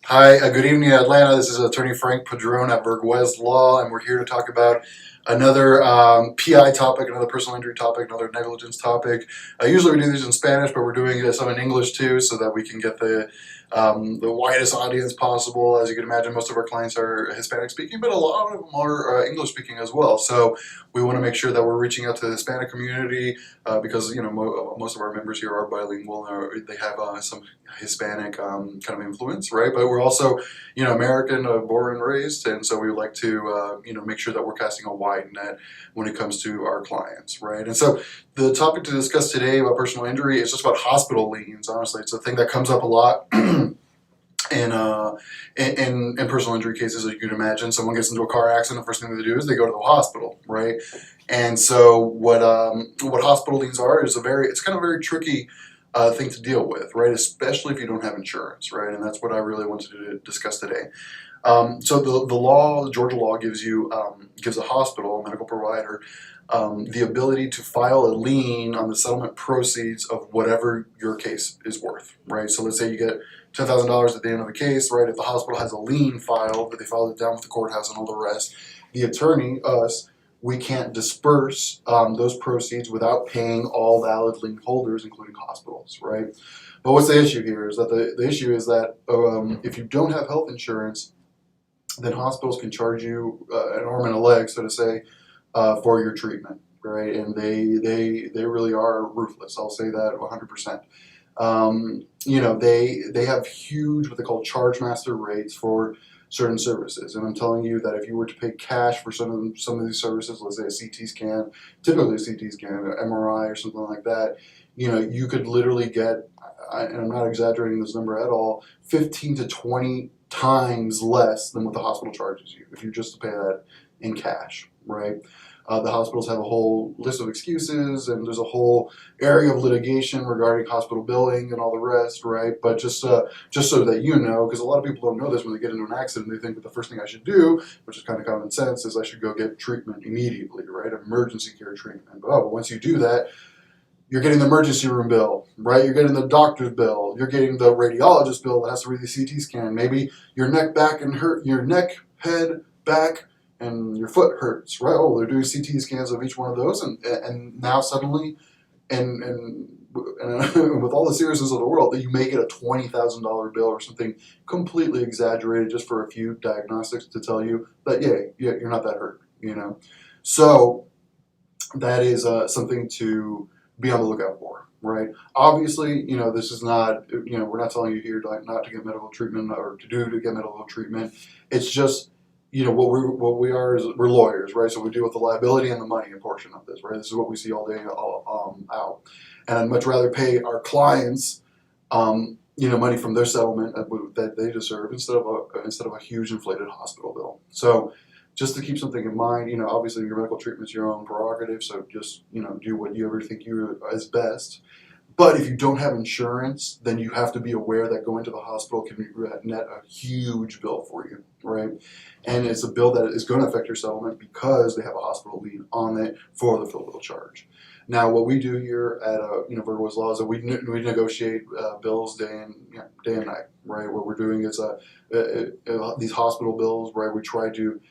Hi, good evening, Atlanta. This is Attorney Frank Padron at Virguez Law, and we're here to talk about another PI topic, another personal injury topic, another negligence topic. Usually we do these in Spanish, but we're doing some in English too, so that we can get the widest audience possible. As you can imagine, most of our clients are Hispanic speaking, but a lot of them are English speaking as well. So we want to make sure that we're reaching out to the Hispanic community because most of our members here are bilingual, or they have some Hispanic kind of influence, right? But we're also, American, born and raised, and so we like to, make sure that we're casting a wide net when it comes to our clients, right? And so the topic to discuss today about personal injury is just about hospital liens. Honestly, it's a thing that comes up a lot. In, in personal injury cases, as you can imagine, someone gets into a car accident. The first thing they do is they go to the hospital, right? And so what hospital liens are is it's kind of a very tricky thing to deal with, right? Especially if you don't have insurance, right? And that's what I really wanted to discuss today. So the law, the Georgia law, gives a hospital, a medical provider, the ability to file a lien on the settlement proceeds of whatever your case is worth, right? So let's say you get $10,000 at the end of the case, right? If the hospital has a lien filed, that they filed it down with the courthouse and all the rest, the attorney, us, we can't disperse those proceeds without paying all valid lien holders, including hospitals, right? But what's the issue here is that the issue is that if you don't have health insurance, then hospitals can charge you an arm and a leg, so to say, for your treatment, right? And they really are ruthless. I'll say that 100%. They have huge what they call charge master rates for certain services, and I'm telling you that if you were to pay cash for some of these services, let's say a CT scan, typically a CT scan, an MRI, or something like that, you could literally get, and I'm not exaggerating this number at all, 15 to 20 times less than what the hospital charges you if you just to pay that in cash, right? The hospitals have a whole list of excuses, and there's a whole area of litigation regarding hospital billing and all the rest, right? But just so that you know, because a lot of people don't know this when they get into an accident, they think that the first thing I should do, which is kind of common sense, is I should go get treatment immediately, right? Emergency care treatment. But once you do that, you're getting the emergency room bill, right? You're getting the doctor's bill. You're getting the radiologist bill that has to read the CT scan. Maybe your neck, back, and your neck, head, back, and your foot hurts, right? Oh, they're doing CT scans of each one of those, and now suddenly, and with all the seriousness of the world, that you may get a $20,000 bill or something completely exaggerated just for a few diagnostics to tell you that you're not that hurt. So that is something to be on the lookout for, right? Obviously, this is not, we're not telling you here not to get medical treatment or to get medical treatment. It's just, what we are is we're lawyers, right? So we deal with the liability and the money portion of this, right? This is what we see all day out. And I'd much rather pay our clients, money from their settlement that they deserve instead of a huge inflated hospital bill. So just to keep something in mind, obviously your medical treatment is your own prerogative, so just, do what you ever think is best. But if you don't have insurance, then you have to be aware that going to the hospital can net a huge bill for you, right? And it's a bill that is going to affect your settlement because they have a hospital lien on it for the full bill charge. Now, what we do here at Virguez Law is that we negotiate bills day and night, right? What we're doing is these hospital bills, right? We try to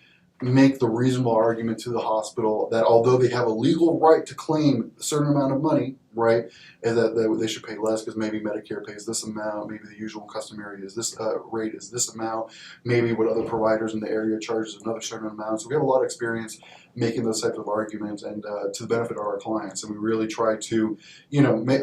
make the reasonable argument to the hospital that although they have a legal right to claim a certain amount of money, right, and that they should pay less because maybe Medicare pays this amount, maybe the usual customary is this rate is this amount, maybe what other providers in the area charges another certain amount. So we have a lot of experience making those types of arguments and to the benefit of our clients. And we really try to,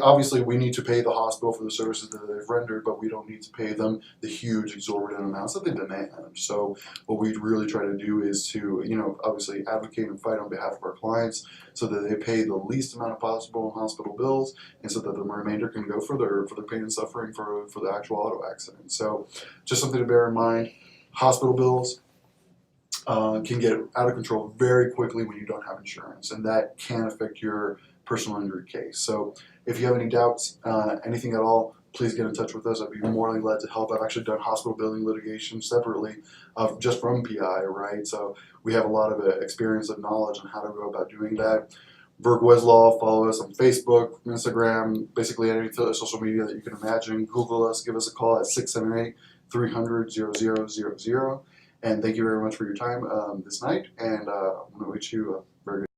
obviously we need to pay the hospital for the services that they've rendered, but we don't need to pay them the huge exorbitant amounts that they demand. So what we really try to do is to, obviously advocate and fight on behalf of our clients so that they pay the least amount of possible in hospital bills, and so that the remainder can go for their pain and suffering for the actual auto accident. So just something to bear in mind. Hospital bills can get out of control very quickly when you don't have insurance, and that can affect your personal injury case. So if you have any doubts, anything at all, please get in touch with us. I'd be more than glad to help. I've actually done hospital billing litigation separately just from PI, right? So we have a lot of experience and knowledge on how to go about doing that. Virguez Law. Follow us on Facebook, Instagram, basically any social media that you can imagine. Google us, give us a call at 678-300-0000. And thank you very much for your time this night, and I'm going to wish you a very good